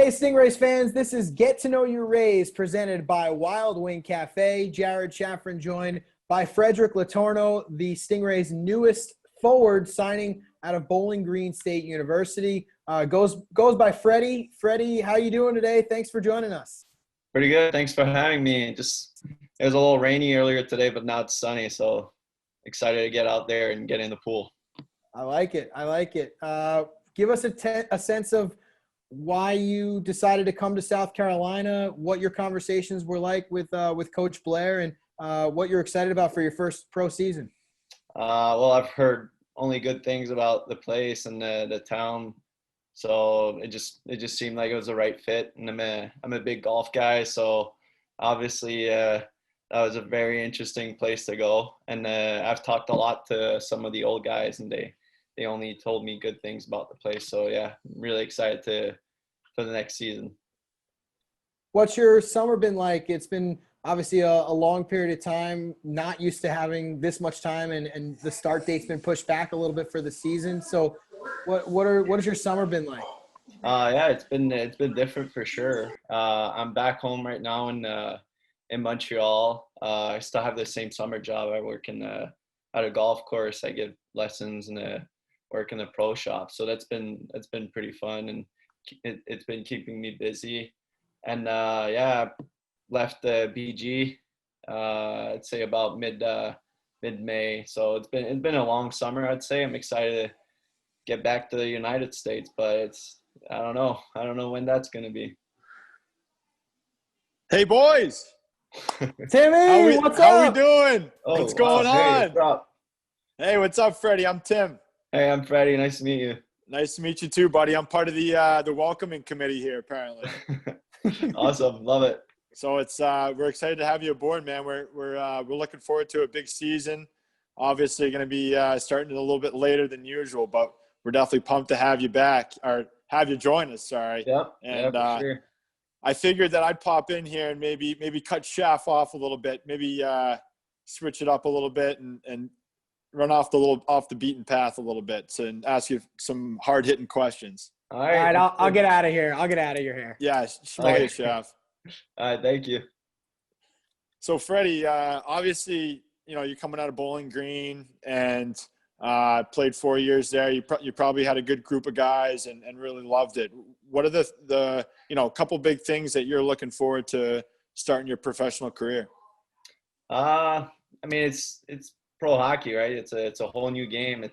Hey, Stingrays fans, this is Get to Know Your Rays presented by Wild Wing Cafe. Jared Chaffron joined by Frederic Letourneau, the Stingrays' newest forward signing out of Bowling Green State University. Goes by Freddy. Freddy, how you doing today? Thanks for joining us. Pretty good. Thanks for having me. It was a little rainy earlier today, but now it's sunny, so excited to get out there and get in the pool. I like it. Give us a sense of why you decided to come to South Carolina, what your conversations were like with Coach Blair, and what you're excited about for your first pro season. Well, I've heard only good things about the place and the town, so it just seemed like it was the right fit. And I'm a big golf guy, so obviously that was a very interesting place to go. And I've talked a lot to some of the old guys, and they only told me good things about the place. So yeah, I'm really excited for the next season. What's your summer been like? It's been obviously a long period of time, not used to having this much time, and the start date's been pushed back a little bit for the season. So what has your summer been like? Yeah, it's been different for sure. I'm back home right now in Montreal. I still have the same summer job. I work at a golf course. I give lessons and work in the pro shop. So that's been pretty fun, and it's been keeping me busy. And yeah, left the BG. I'd say about mid May. So it's been a long summer. I'd say I'm excited to get back to the United States, but I don't know when that's gonna be. Hey boys, Timmy, what's up? How we doing? Oh, What's going wow. Hey, on? what's up? Hey, what's up, Freddie? I'm Tim. Hey, I'm Freddy. Nice to meet you. Nice to meet you too, buddy. I'm part of the welcoming committee here, apparently. Awesome, love it. So it's we're excited to have you aboard, man. We're looking forward to a big season. Obviously, going to be starting a little bit later than usual, but we're definitely pumped to have you back or have you join us. Sorry. Yep. And yeah, for sure. I figured that I'd pop in here and maybe cut Shaft off a little bit, maybe switch it up a little bit and run off the beaten path a little bit, and ask you some hard hitting questions. All right, I'll get out of here. I'll get out of your hair. Yeah, smile, Shaft. All right, thank you. So Freddie, obviously, you're coming out of Bowling Green and played 4 years there. You probably had a good group of guys and really loved it. What are the couple big things that you're looking forward to starting your professional career? I mean, it's pro hockey, right? It's a whole new game.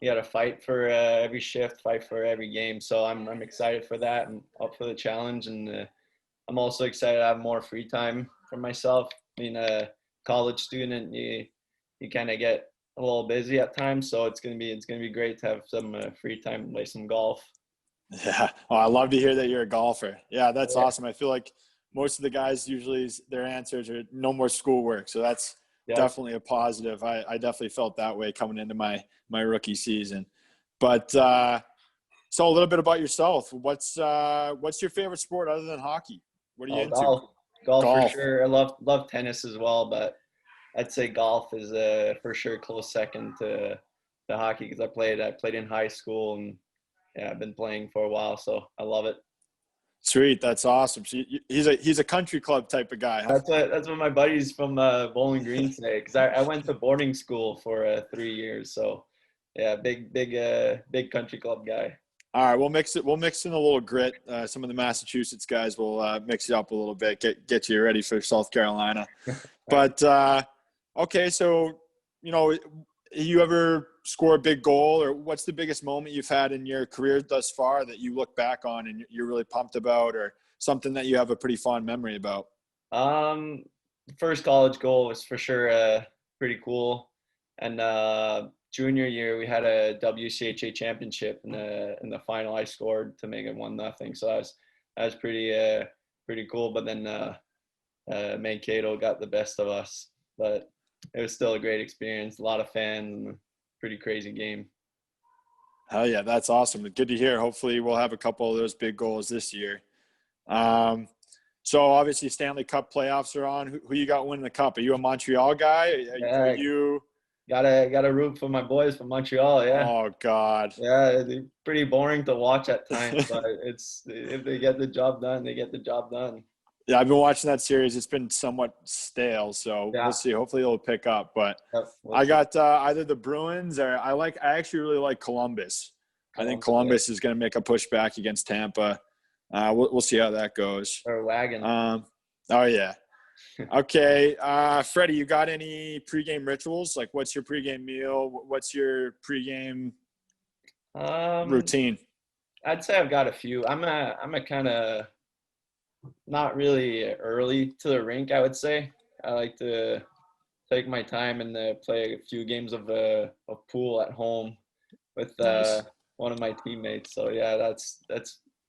You got to fight for every shift, fight for every game. So I'm excited for that and up for the challenge. And I'm also excited to have more free time for myself. Being a college student, you kind of get a little busy at times. So it's gonna be great to have some free time to play some golf. Yeah, I love to hear that you're a golfer. Yeah, that's awesome. I feel like most of the guys usually their answers are no more schoolwork. So that's definitely a positive. I definitely felt that way coming into my rookie season. But so a little bit about yourself. What's your favorite sport other than hockey? What are you into? Golf for sure. I love tennis as well, but I'd say golf is for sure close second to hockey, because I played in high school, and yeah, I've been playing for a while, so I love it. Sweet, that's awesome. So he's a country club type of guy. Huh? That's what my buddies from Bowling Green say, because I went to boarding school for 3 years, so yeah, big country club guy. All right, we'll mix in a little grit. Some of the Massachusetts guys will mix it up a little bit, get you ready for South Carolina. But okay, so you ever score a big goal, or what's the biggest moment you've had in your career thus far that you look back on and you're really pumped about, or something that you have a pretty fond memory about? First college goal was for sure pretty cool, and junior year we had a WCHA championship, in the final I scored to make it 1-0. So that was pretty cool. But then Mankato got the best of us, but it was still a great experience. A lot of fans and a pretty crazy game. Hell yeah, that's awesome. Good to hear. Hopefully we'll have a couple of those big goals this year. So obviously Stanley Cup playoffs are on. Who you got winning the cup? Are you a Montreal guy? Are you Gotta root for my boys from Montreal. Yeah. Oh God. Yeah, they're pretty boring to watch at times, but it's if they get the job done, they get the job done. Yeah, I've been watching that series. It's been somewhat stale, so Yeah. we'll see. Hopefully it'll pick up. But Yep, we'll I see. got either the Bruins or I actually really like Columbus. I think Columbus is going to make a push back against Tampa. We'll see how that goes. Or wagon. Oh yeah. Okay, Freddie, you got any pregame rituals? Like, what's your pregame meal? What's your pregame routine? I'd say I've got a few. I'm a kind of not really early to the rink, I would say. I like to take my time and play a few games of pool at home with Nice. one of my teammates. So yeah, that's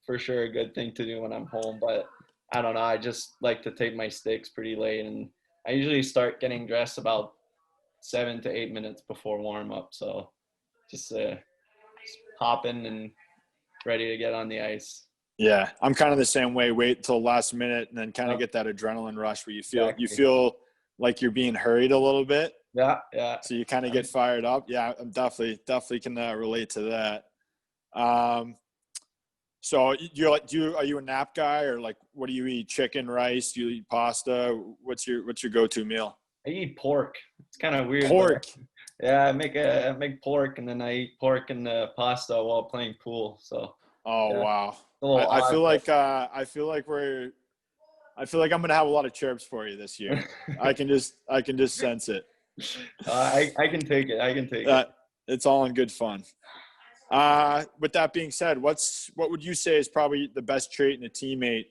for sure a good thing to do when I'm home. But I don't know. I just like to take my sticks pretty late, and I usually start getting dressed about 7 to 8 minutes before warm up. So just hop in and ready to get on the ice. Yeah, I'm kind of the same way. Wait till last minute and then kind of get that adrenaline rush where you Exactly. feel like you're being hurried a little bit. Yeah. So you kind of get fired up. Yeah, I'm definitely can relate to that. So are you a nap guy, or like what do you eat? Chicken, rice? Do you eat pasta? What's your go-to meal? I eat pork. It's kind of weird. Pork. Yeah, I make pork, and then I eat pork and pasta while playing pool. So. Oh Yeah. wow. I I feel like I'm gonna have a lot of chirps for you this year. I can just sense it. I can take it. I can take it. It's all in good fun. With that being said, what would you say is probably the best trait in a teammate?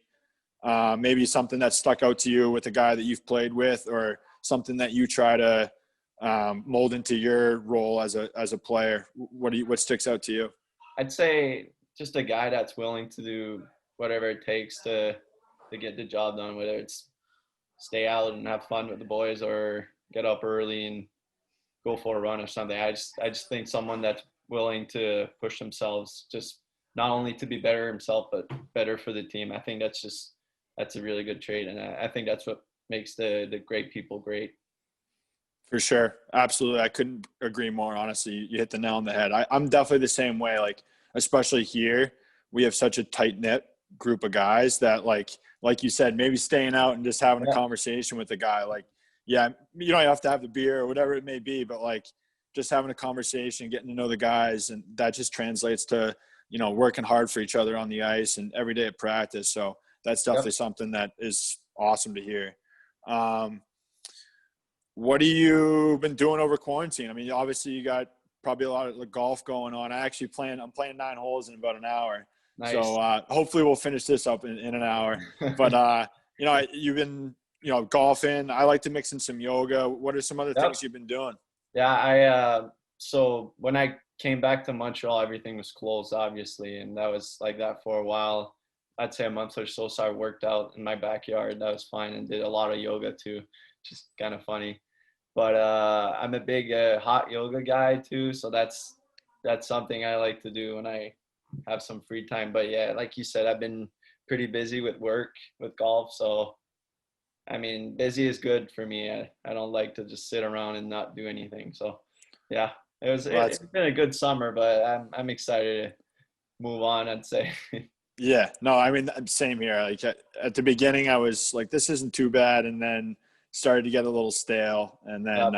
Maybe something that stuck out to you with a guy that you've played with, or something that you try to mold into your role as a player. What sticks out to you? I'd say just a guy that's willing to do whatever it takes to get the job done, whether it's stay out and have fun with the boys or get up early and go for a run or something. I just think someone that's willing to push themselves, just not only to be better himself, but better for the team. I think that's a really good trait. And I think that's what makes the great people great. For sure. Absolutely. I couldn't agree more. Honestly, you hit the nail on the head. I'm definitely the same way. Like, especially here, we have such a tight knit group of guys that like you said, maybe staying out and just having a conversation with a guy, like, yeah, you don't have to have the beer or whatever it may be, but like just having a conversation, getting to know the guys, and that just translates to, working hard for each other on the ice and every day at practice. So that's definitely something that is awesome to hear. What have you been doing over quarantine? I mean, obviously you got probably a lot of golf going on. I'm playing 9 holes in about an hour. Nice. So hopefully we'll finish this up in an hour. But, you've been, golfing. I like to mix in some yoga. What are some other things you've been doing? Yeah, so when I came back to Montreal, everything was closed, obviously. And that was like that for a while. I'd say a month or so. So I worked out in my backyard. That was fine. And did a lot of yoga too, which is kind of funny. But I'm a big hot yoga guy too, so that's something I like to do when I have some free time. But yeah, like you said, I've been pretty busy with work, with golf. So, I mean, busy is good for me. I don't like to just sit around and not do anything. So, yeah, it's been a good summer, but I'm excited to move on, I'd say. Yeah, no, I mean, same here. Like at the beginning, I was like, this isn't too bad, and then started to get a little stale, and then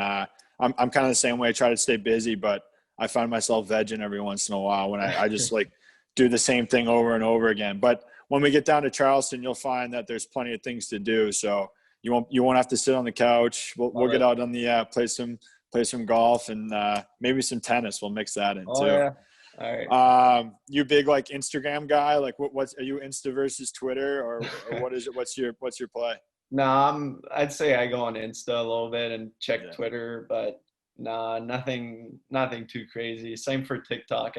I'm kind of the same way. I try to stay busy, but I find myself vegging every once in a while when I just like do the same thing over and over again. But when we get down to Charleston, you'll find that there's plenty of things to do. So you won't have to sit on the couch. We'll get out on the play some golf and maybe some tennis. We'll mix that in too. Yeah. All right. You big like Instagram guy? Like are you Insta versus Twitter, or what is it? What's your play? No, I'd say I go on Insta a little bit and check Twitter, but nothing too crazy. Same for TikTok.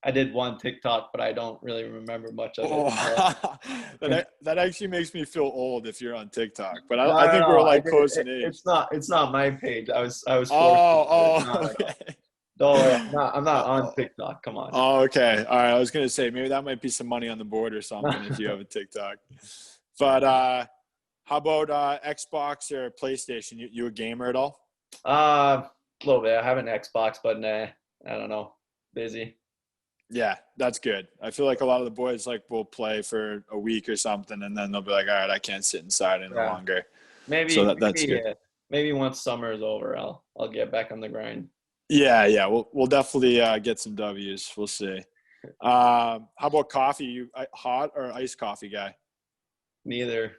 I did one TikTok, but I don't really remember much of it. That actually makes me feel old if you're on TikTok, but I think we're like close in age. It's not my page. I was forced okay. No, I'm not on TikTok. Come on. Oh, okay. All right. I was gonna say maybe that might be some money on the board or something if you have a TikTok. But how about Xbox or PlayStation? You a gamer at all? A little bit. I have an Xbox, but nah, I don't know. Busy. Yeah, that's good. I feel like a lot of the boys like will play for a week or something, and then they'll be like, all right, I can't sit inside any Yeah. longer. Maybe So that's good. maybe once summer is over, I'll get back on the grind. Yeah. We'll definitely get some W's. We'll see. How about coffee? You hot or iced coffee guy? Neither.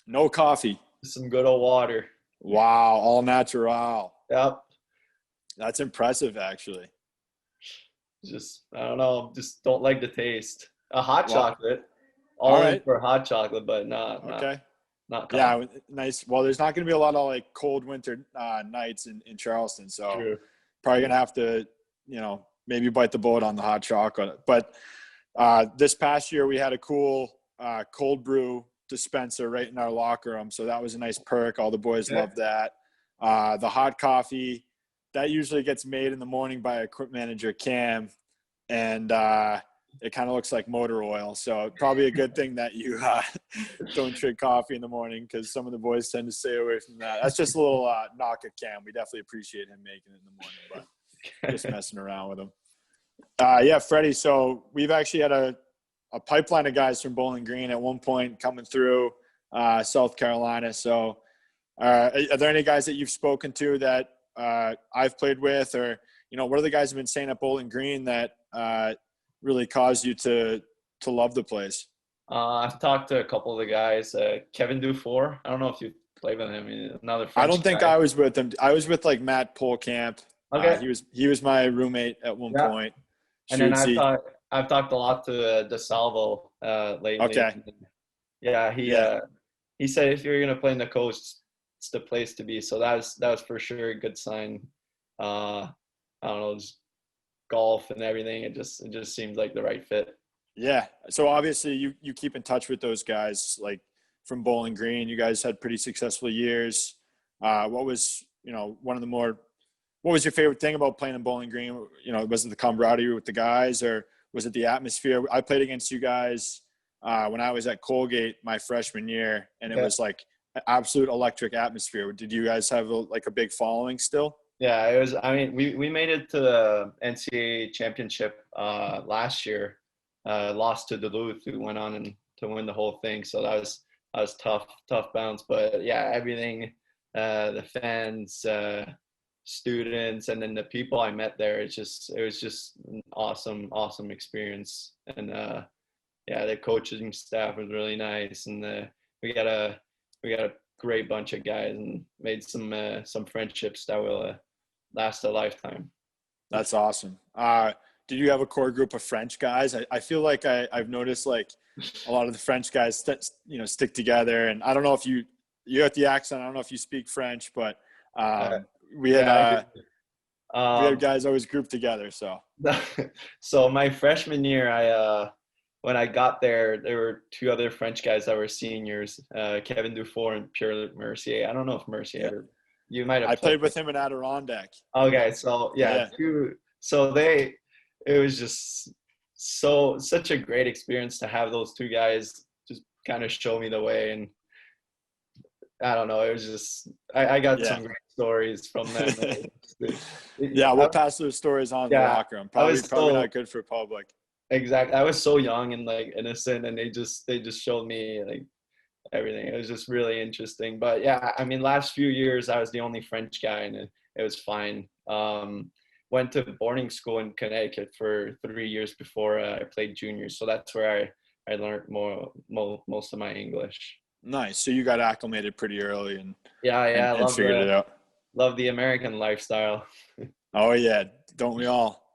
No coffee. Some good old water. Wow, all natural. Yep. That's impressive, actually. Just I don't know. Just don't like the taste. A hot Well, chocolate. all All in right. for hot chocolate, but not Okay. not Yeah, coffee. nice. Well, there's not going to be a lot of like cold winter nights in Charleston, so True. probably going to have to, maybe bite the bullet on the hot chocolate. But this past year we had a cool cold brew dispenser right in our locker room, so that was a nice perk. All the boys loved that. The hot coffee that usually gets made in the morning by equipment manager Cam, and it kind of looks like motor oil. So probably a good thing that you don't drink coffee in the morning, because some of the boys tend to stay away from that. That's just a little knock at Cam. We definitely appreciate him making it in the morning, but just messing around with him. Yeah, Freddie. So we've actually had a pipeline of guys from Bowling Green at one point coming through South Carolina. So are there any guys that you've spoken to that I've played with, or, what are the guys have been saying at Bowling Green that really caused you to love the place? I've talked to a couple of the guys. Kevin Dufour. I don't know if you played with him. He's another French I don't think guy. I was with him. I was with like Matt Polkamp. Okay. He was my roommate at one point. And then I've talked a lot to DeSalvo lately. Okay. Yeah, he said if you're gonna play in the coast, it's the place to be. So that was for sure a good sign. I don't know, just golf and everything. It just seems like the right fit. Yeah. So obviously you keep in touch with those guys, like from Bowling Green. You guys had pretty successful years. What was what was your favorite thing about playing in Bowling Green? Was it the camaraderie with the guys, or was it the atmosphere? I played against you guys when I was at Colgate my freshman year, and it was like an absolute electric atmosphere. Did you guys have a big following still? Yeah, it was. I mean, we made it to the NCAA championship last year. Lost to Duluth, who went on to win the whole thing. So that was tough bounce. But yeah, everything, the fans, students, and then the people I met there. It was just an awesome experience. And yeah, the coaching staff was really nice, and we got a great bunch of guys, and made some friendships that will last a lifetime. That's awesome. Did you have a core group of French guys? I feel like I've noticed like a lot of the French guys stick together, and I don't know if you got the accent. I don't know if you speak French, but we had guys always grouped together. So so my freshman year, when I got there were two other French guys that were seniors, Kevin Dufour and Pierre Mercier. I don't know if Mercier, you might have. I played with him in Adirondack. Okay, so it was just such a great experience to have those two guys just kind of show me the way. And I don't know, it was just I got some great stories from them. We'll pass those stories on in the locker room. Probably not good for public. Exactly. I was so young and like innocent, and they just showed me like everything. It was just really interesting. But yeah, I mean, last few years I was the only French guy, and it was fine. Went to boarding school in Connecticut for 3 years before I played juniors. So that's where I learned most of my English. Nice. So you got acclimated pretty early and figured it out. Love the American lifestyle. Oh yeah, don't we all?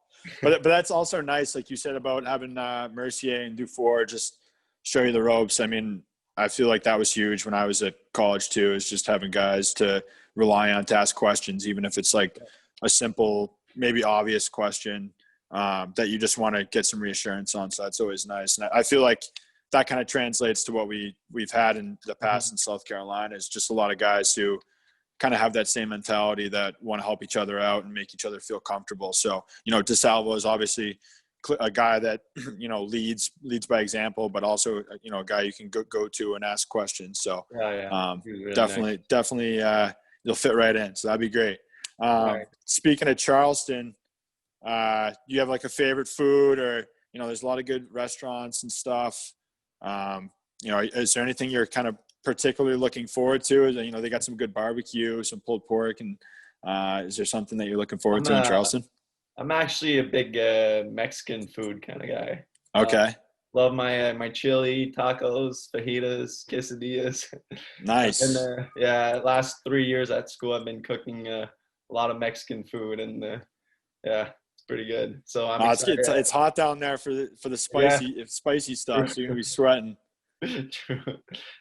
But that's also nice, like you said, about having Mercier and Dufour just show you the ropes. I mean, I feel like that was huge when I was at college too, is just having guys to rely on to ask questions, even if it's like a simple, maybe obvious question that you just want to get some reassurance on. So that's always nice. And I feel like that kind of translates to what we've had in the past in South Carolina, is just a lot of guys who kind of have that same mentality that want to help each other out and make each other feel comfortable. So, DeSalvo is obviously a guy that, leads by example, but also, a guy you can go to and ask questions. So really definitely you'll fit right in. So that'd be great. Right. Speaking of Charleston, you have like a favorite food, or there's a lot of good restaurants and stuff. Is there anything you're kind of particularly looking forward to? They got some good barbecue, some pulled pork, and is there something that you're looking forward to in Charleston? I'm actually a big Mexican food kind of guy. Okay. Love my chili, tacos, fajitas, quesadillas. Nice. And last 3 years at school, I've been cooking a lot of Mexican food, and it's pretty good. So I'm excited. It's hot down there for the spicy stuff. So you're gonna be sweating. True.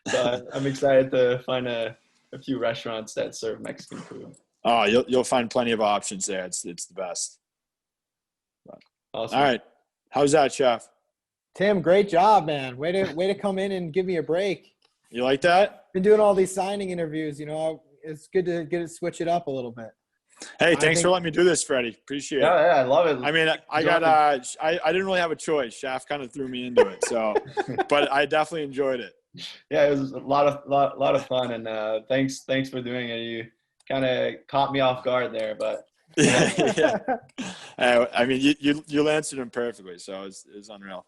So I'm excited to find a few restaurants that serve Mexican food. Oh, you'll find plenty of options there. It's the best. Awesome. All right, how's that, Chef? Tim, great job, man. Way to come in and give me a break. You like that? Been doing all these signing interviews. It's good to switch it up a little bit. Hey, thanks for letting me do this, Freddie. Appreciate it. Yeah, I love it. I mean, I didn't really have a choice. Shaft kind of threw me into it, so but I definitely enjoyed it. Yeah, it was a lot of fun, and thanks for doing it. You kind of caught me off guard there, but yeah. I mean, you answered him perfectly, so it was unreal.